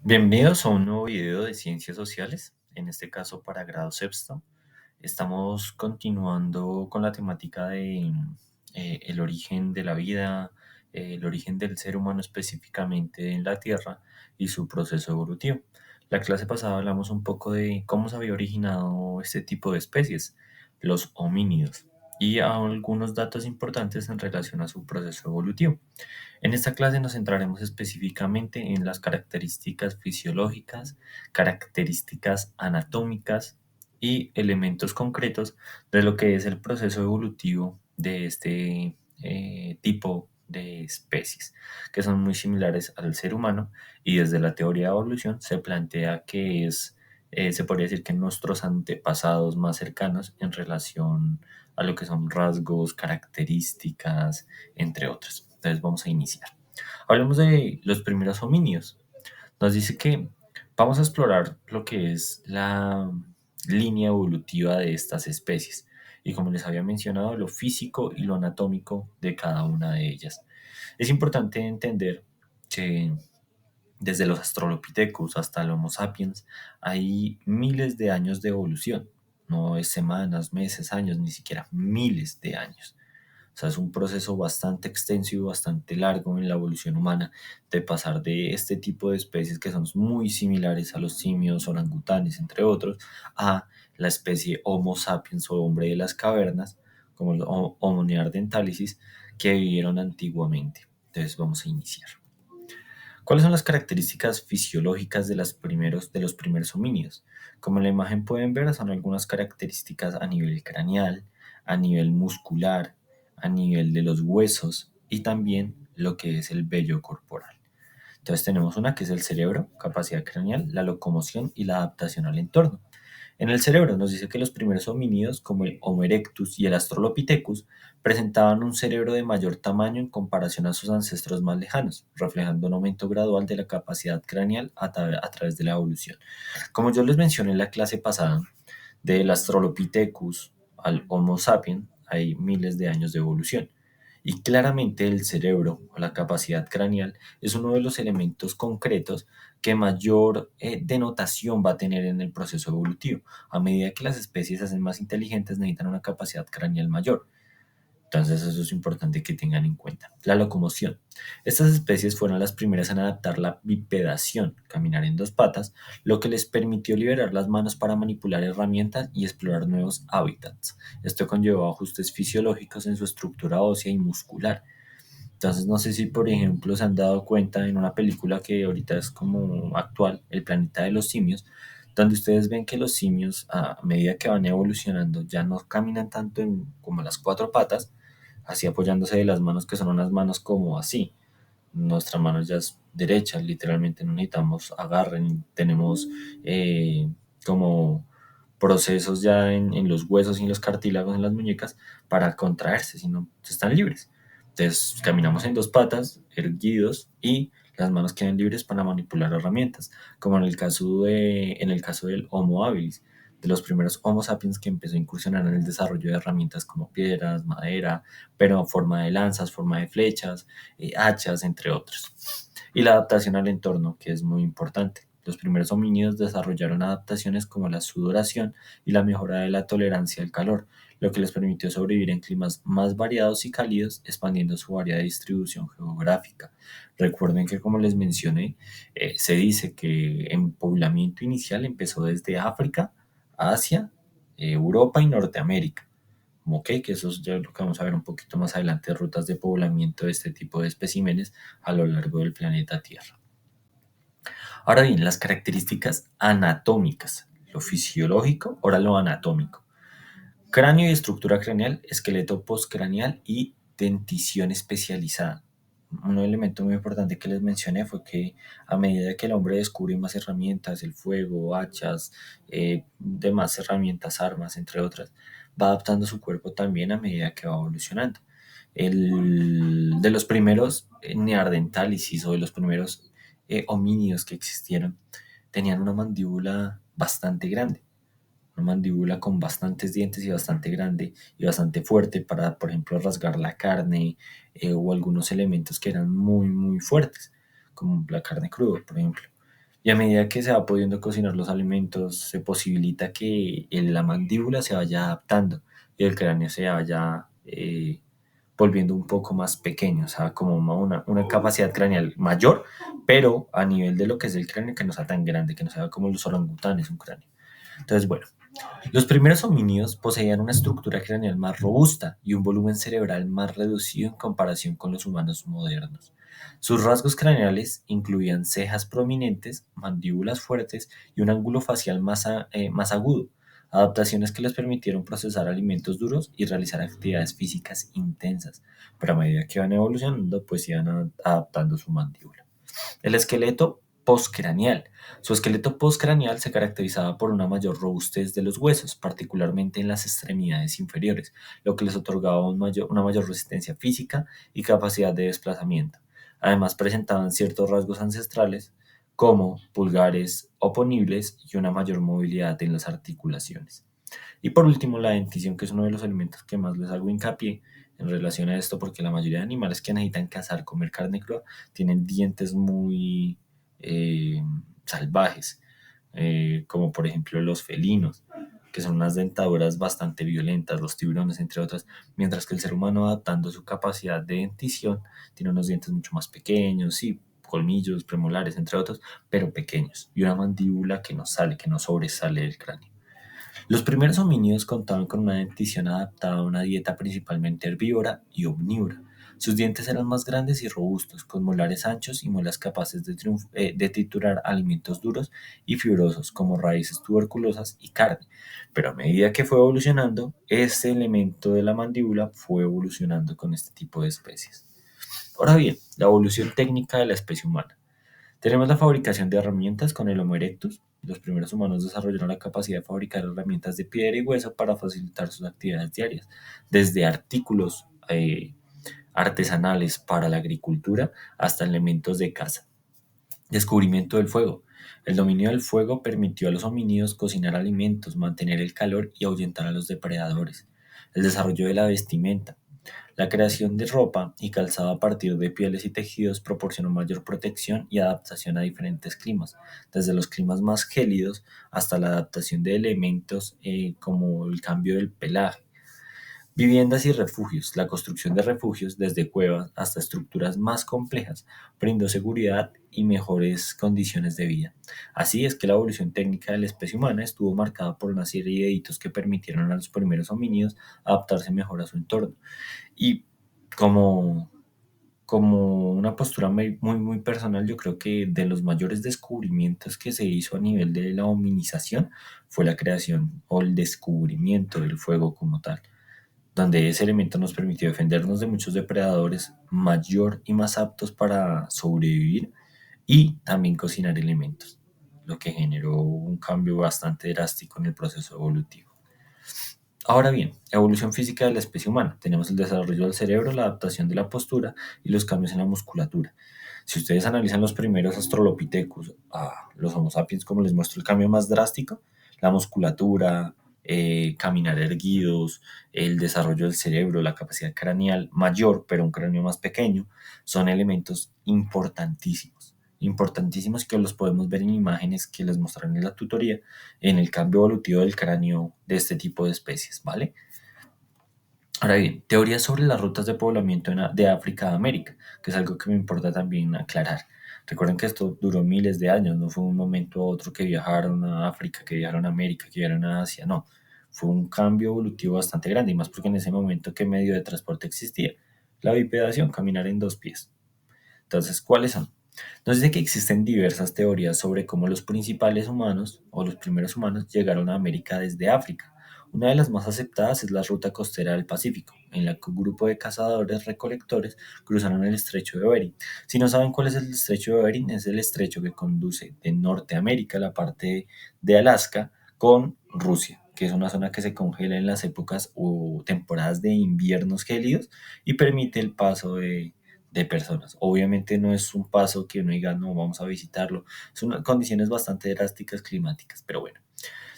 Bienvenidos a un nuevo video de ciencias sociales, en este caso para grado sexto. Estamos continuando con la temática de el origen de la vida, el origen del ser humano específicamente en la Tierra y su proceso evolutivo. La clase pasada hablamos un poco de cómo se había originado este tipo de especies, los homínidos, y algunos datos importantes en relación a su proceso evolutivo. En esta clase nos centraremos específicamente en las características fisiológicas, características anatómicas y elementos concretos de lo que es el proceso evolutivo de este tipo de especies, que son muy similares al ser humano, y desde la teoría de evolución se plantea que se podría decir que nuestros antepasados más cercanos en relación a lo que son rasgos, características, entre otros. Entonces vamos a iniciar. Hablemos de los primeros homínidos. Nos dice que vamos a explorar lo que es la línea evolutiva de estas especies y, como les había mencionado, lo físico y lo anatómico de cada una de ellas. Es importante entender que desde los Australopithecus hasta el Homo sapiens hay miles de años de evolución. No es semanas, meses, años, ni siquiera miles de años. O sea, es un proceso bastante extenso y bastante largo en la evolución humana, de pasar de este tipo de especies que son muy similares a los simios, orangutanes, entre otros, a la especie Homo sapiens o hombre de las cavernas, como el Homo neanderthalensis, que vivieron antiguamente. Entonces vamos a iniciar. ¿Cuáles son las características fisiológicas de los primeros homínidos? Como en la imagen pueden ver, son algunas características a nivel craneal, a nivel muscular, a nivel de los huesos y también lo que es el vello corporal. Entonces tenemos una que es el cerebro, capacidad craneal, la locomoción y la adaptación al entorno. En el cerebro nos dice que los primeros homínidos, como el Homo erectus y el Australopithecus, presentaban un cerebro de mayor tamaño en comparación a sus ancestros más lejanos, reflejando un aumento gradual de la capacidad craneal a través de la evolución. Como yo les mencioné en la clase pasada, del Australopithecus al Homo sapiens hay miles de años de evolución. Y claramente el cerebro o la capacidad craneal es uno de los elementos concretos que mayor denotación va a tener en el proceso evolutivo. A medida que las especies se hacen más inteligentes, necesitan una capacidad craneal mayor. Entonces eso es importante que tengan en cuenta. La locomoción. Estas especies fueron las primeras en adaptar la bipedación, caminar en dos patas, lo que les permitió liberar las manos para manipular herramientas y explorar nuevos hábitats. Esto conllevó ajustes fisiológicos en su estructura ósea y muscular. Entonces no sé si por ejemplo se han dado cuenta en una película que ahorita es como actual, El planeta de los simios, donde ustedes ven que los simios a medida que van evolucionando ya no caminan tanto como las cuatro patas, así apoyándose de las manos, que son unas manos como así. Nuestra mano ya es derecha, literalmente no necesitamos agarren, tenemos como procesos ya en los huesos y en los cartílagos en las muñecas para contraerse, sino están libres. Entonces caminamos en dos patas, erguidos, y las manos quedan libres para manipular herramientas, como en el caso del Homo habilis, de los primeros Homo sapiens que empezó a incursionar en el desarrollo de herramientas como piedras, madera, pero en forma de lanzas, forma de flechas, hachas, entre otros. Y la adaptación al entorno, que es muy importante. Los primeros homínidos desarrollaron adaptaciones como la sudoración y la mejora de la tolerancia al calor, lo que les permitió sobrevivir en climas más variados y cálidos, expandiendo su área de distribución geográfica. Recuerden que, como les mencioné, se dice que en poblamiento inicial empezó desde África, Asia, Europa y Norteamérica. Ok, que eso es ya lo que vamos a ver un poquito más adelante, rutas de poblamiento de este tipo de especímenes a lo largo del planeta Tierra. Ahora bien, las características anatómicas, lo fisiológico, ahora lo anatómico. Cráneo y estructura craneal, esqueleto postcraneal y dentición especializada. Un elemento muy importante que les mencioné fue que a medida que el hombre descubre más herramientas, el fuego, hachas, demás herramientas, armas, entre otras, va adaptando su cuerpo también a medida que va evolucionando. De los primeros neandertálisis o de los primeros homínidos que existieron, tenían una mandíbula bastante grande, una mandíbula con bastantes dientes y bastante grande y bastante fuerte para, por ejemplo, rasgar la carne, o algunos elementos que eran muy, muy fuertes, como la carne cruda, por ejemplo. Y a medida que se va pudiendo cocinar los alimentos, se posibilita que la mandíbula se vaya adaptando y el cráneo se vaya volviendo un poco más pequeño, o sea, como una capacidad craneal mayor, pero a nivel de lo que es el cráneo, que no sea tan grande, que no sea como los orangutanes, un cráneo. Entonces, bueno, los primeros homínidos poseían una estructura craneal más robusta y un volumen cerebral más reducido en comparación con los humanos modernos. Sus rasgos craneales incluían cejas prominentes, mandíbulas fuertes y un ángulo facial más agudo, adaptaciones que les permitieron procesar alimentos duros y realizar actividades físicas intensas, pero a medida que iban evolucionando, pues iban adaptando su mandíbula. El esqueleto postcraneal. Su esqueleto postcraneal se caracterizaba por una mayor robustez de los huesos, particularmente en las extremidades inferiores, lo que les otorgaba una mayor resistencia física y capacidad de desplazamiento. Además, presentaban ciertos rasgos ancestrales como pulgares oponibles y una mayor movilidad en las articulaciones. Y por último, la dentición, que es uno de los elementos que más les hago hincapié en relación a esto, porque la mayoría de animales que necesitan cazar, comer carne cruda, tienen dientes muy salvajes, como por ejemplo los felinos, que son unas dentaduras bastante violentas, los tiburones, entre otras, mientras que el ser humano, adaptando su capacidad de dentición, tiene unos dientes mucho más pequeños, sí, colmillos, premolares, entre otros, pero pequeños, y una mandíbula que no sale, que no sobresale del cráneo. Los primeros homínidos contaban con una dentición adaptada a una dieta principalmente herbívora y omnívora. Sus dientes eran más grandes y robustos, con molares anchos y muelas capaces de triturar alimentos duros y fibrosos como raíces tuberculosas y carne. Pero a medida que fue evolucionando, este elemento de la mandíbula fue evolucionando con este tipo de especies. Ahora bien, la evolución técnica de la especie humana. Tenemos la fabricación de herramientas con el Homo erectus. Los primeros humanos desarrollaron la capacidad de fabricar herramientas de piedra y hueso para facilitar sus actividades diarias, desde artículos artesanales para la agricultura hasta elementos de caza. Descubrimiento del fuego. El dominio del fuego permitió a los homínidos cocinar alimentos, mantener el calor y ahuyentar a los depredadores. El desarrollo de la vestimenta. La creación de ropa y calzado a partir de pieles y tejidos proporcionó mayor protección y adaptación a diferentes climas, desde los climas más gélidos hasta la adaptación de elementos como el cambio del pelaje. Viviendas y refugios. La construcción de refugios, desde cuevas hasta estructuras más complejas, brindó seguridad y mejores condiciones de vida. Así es que la evolución técnica de la especie humana estuvo marcada por una serie de hitos que permitieron a los primeros homínidos adaptarse mejor a su entorno. Y como, como una postura muy personal, yo creo que de los mayores descubrimientos que se hizo a nivel de la hominización fue la creación o el descubrimiento del fuego como tal, donde ese elemento nos permitió defendernos de muchos depredadores mayor y más aptos para sobrevivir y también cocinar elementos, lo que generó un cambio bastante drástico en el proceso evolutivo. Ahora bien, evolución física de la especie humana. Tenemos el desarrollo del cerebro, la adaptación de la postura y los cambios en la musculatura. Si ustedes analizan los primeros Australopithecus, los Homo sapiens, como les muestro el cambio más drástico, la musculatura, caminar erguidos, el desarrollo del cerebro, la capacidad craneal mayor, pero un cráneo más pequeño, son elementos importantísimos. Importantísimos que los podemos ver en imágenes que les mostraré en la tutoría en el cambio evolutivo del cráneo de este tipo de especies, ¿vale? Ahora bien, teorías sobre las rutas de poblamiento de África a América, que es algo que me importa también aclarar. Recuerden que esto duró miles de años, no fue un momento a otro que viajaron a África, que viajaron a América, que viajaron a Asia, no. Fue un cambio evolutivo bastante grande, y más porque en ese momento, ¿qué medio de transporte existía? La bipedación, caminar en dos pies. Entonces, ¿cuáles son? Nos dice que existen diversas teorías sobre cómo los principales humanos o los primeros humanos llegaron a América desde África. Una de las más aceptadas es la ruta costera del Pacífico, en la que un grupo de cazadores recolectores cruzaron el estrecho de Bering. Si no saben cuál es el estrecho de Bering, es el estrecho que conduce de Norteamérica, la parte de Alaska, con Rusia, que es una zona que se congela en las épocas o temporadas de inviernos gélidos y permite el paso de personas. Obviamente no es un paso que uno diga, no, vamos a visitarlo. Son condiciones bastante drásticas climáticas, pero bueno.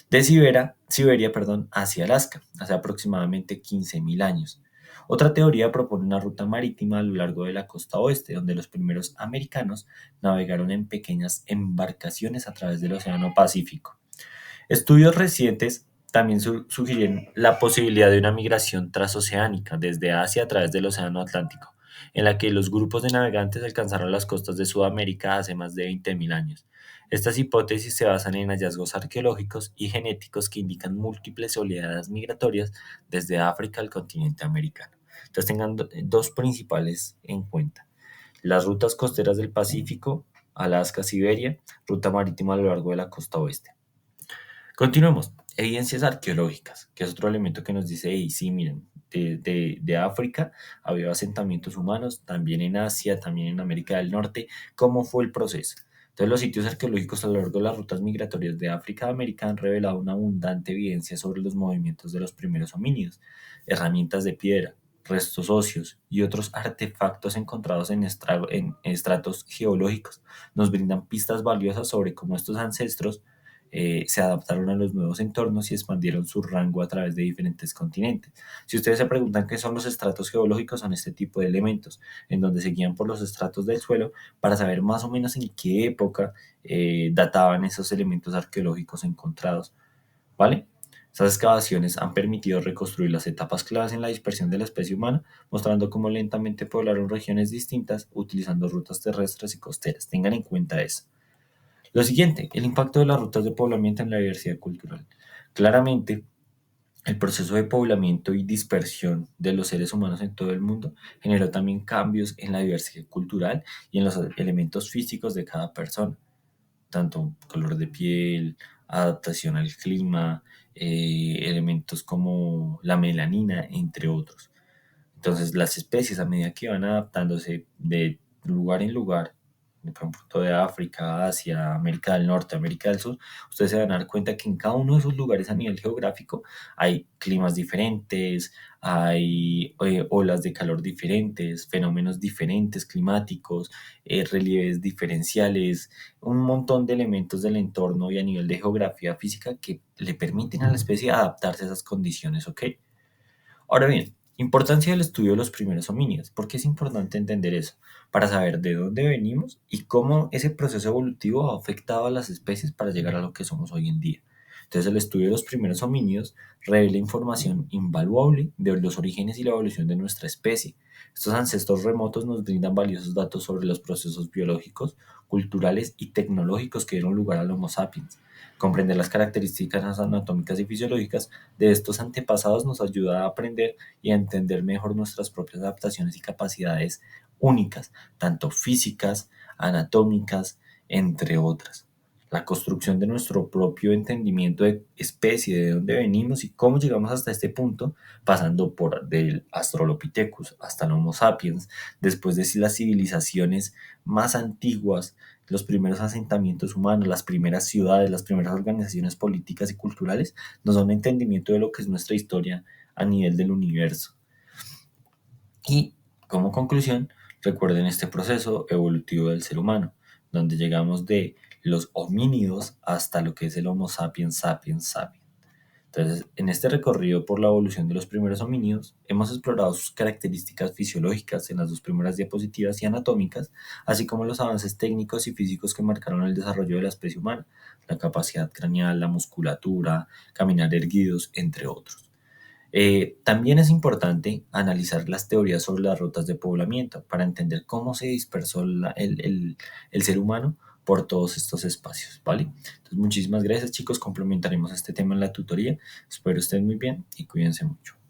De Siberia, perdón, hacia Alaska, hace aproximadamente 15.000 años. Otra teoría propone una ruta marítima a lo largo de la costa oeste, donde los primeros americanos navegaron en pequeñas embarcaciones a través del Océano Pacífico. Estudios recientes también sugieren la posibilidad de una migración transoceánica desde Asia a través del Océano Atlántico, en la que los grupos de navegantes alcanzaron las costas de Sudamérica hace más de 20.000 años. Estas hipótesis se basan en hallazgos arqueológicos y genéticos que indican múltiples oleadas migratorias desde África al continente americano. Entonces tengan dos principales en cuenta: las rutas costeras del Pacífico, Alaska, Siberia, ruta marítima a lo largo de la costa oeste. Continuemos. Evidencias arqueológicas, que es otro elemento que nos dice, hey, sí, miren, de África había asentamientos humanos, también en Asia, también en América del Norte. ¿Cómo fue el proceso? Entonces, los sitios arqueológicos a lo largo de las rutas migratorias de África a América han revelado una abundante evidencia sobre los movimientos de los primeros homínidos, herramientas de piedra, restos óseos y otros artefactos encontrados en estratos geológicos. Nos brindan pistas valiosas sobre cómo estos ancestros se adaptaron a los nuevos entornos y expandieron su rango a través de diferentes continentes. Si ustedes se preguntan qué son los estratos geológicos, son este tipo de elementos, en donde se guían por los estratos del suelo para saber más o menos en qué época databan esos elementos arqueológicos encontrados, ¿vale? Estas excavaciones han permitido reconstruir las etapas claves en la dispersión de la especie humana, mostrando cómo lentamente poblaron regiones distintas utilizando rutas terrestres y costeras. Tengan en cuenta eso. Lo siguiente, el impacto de las rutas de poblamiento en la diversidad cultural. Claramente, el proceso de poblamiento y dispersión de los seres humanos en todo el mundo generó también cambios en la diversidad cultural y en los elementos físicos de cada persona, tanto color de piel, adaptación al clima, elementos como la melanina, entre otros. Entonces, las especies, a medida que van adaptándose de lugar en lugar, de por ejemplo, de África, Asia, América del Norte, América del Sur, ustedes se van a dar cuenta que en cada uno de esos lugares a nivel geográfico hay climas diferentes, hay olas de calor diferentes, fenómenos diferentes climáticos, relieves diferenciales, un montón de elementos del entorno y a nivel de geografía física que le permiten a la especie adaptarse a esas condiciones, ¿ok? Ahora bien, importancia del estudio de los primeros homínidos. ¿Por qué es importante entender eso? Para saber de dónde venimos y cómo ese proceso evolutivo ha afectado a las especies para llegar a lo que somos hoy en día. Entonces, el estudio de los primeros homínidos revela información invaluable de los orígenes y la evolución de nuestra especie. Estos ancestros remotos nos brindan valiosos datos sobre los procesos biológicos, culturales y tecnológicos que dieron lugar al Homo sapiens. Comprender las características anatómicas y fisiológicas de estos antepasados nos ayuda a aprender y a entender mejor nuestras propias adaptaciones y capacidades únicas, tanto físicas, anatómicas, entre otras. La construcción de nuestro propio entendimiento de especie, de dónde venimos y cómo llegamos hasta este punto, pasando por del Australopithecus hasta el Homo sapiens, después de las civilizaciones más antiguas, los primeros asentamientos humanos, las primeras ciudades, las primeras organizaciones políticas y culturales, nos da un entendimiento de lo que es nuestra historia a nivel del universo. Y como conclusión, recuerden este proceso evolutivo del ser humano, donde llegamos de los homínidos hasta lo que es el Homo sapiens sapiens sapiens. Entonces, en este recorrido por la evolución de los primeros homínidos, hemos explorado sus características fisiológicas en las dos primeras diapositivas y anatómicas, así como los avances técnicos y físicos que marcaron el desarrollo de la especie humana, la capacidad craneal, la musculatura, caminar erguidos, entre otros. También es importante analizar las teorías sobre las rutas de poblamiento para entender cómo se dispersó el ser humano por todos estos espacios, ¿vale? Entonces, muchísimas gracias, chicos. Complementaremos este tema en la tutoría. Espero estén muy bien y cuídense mucho.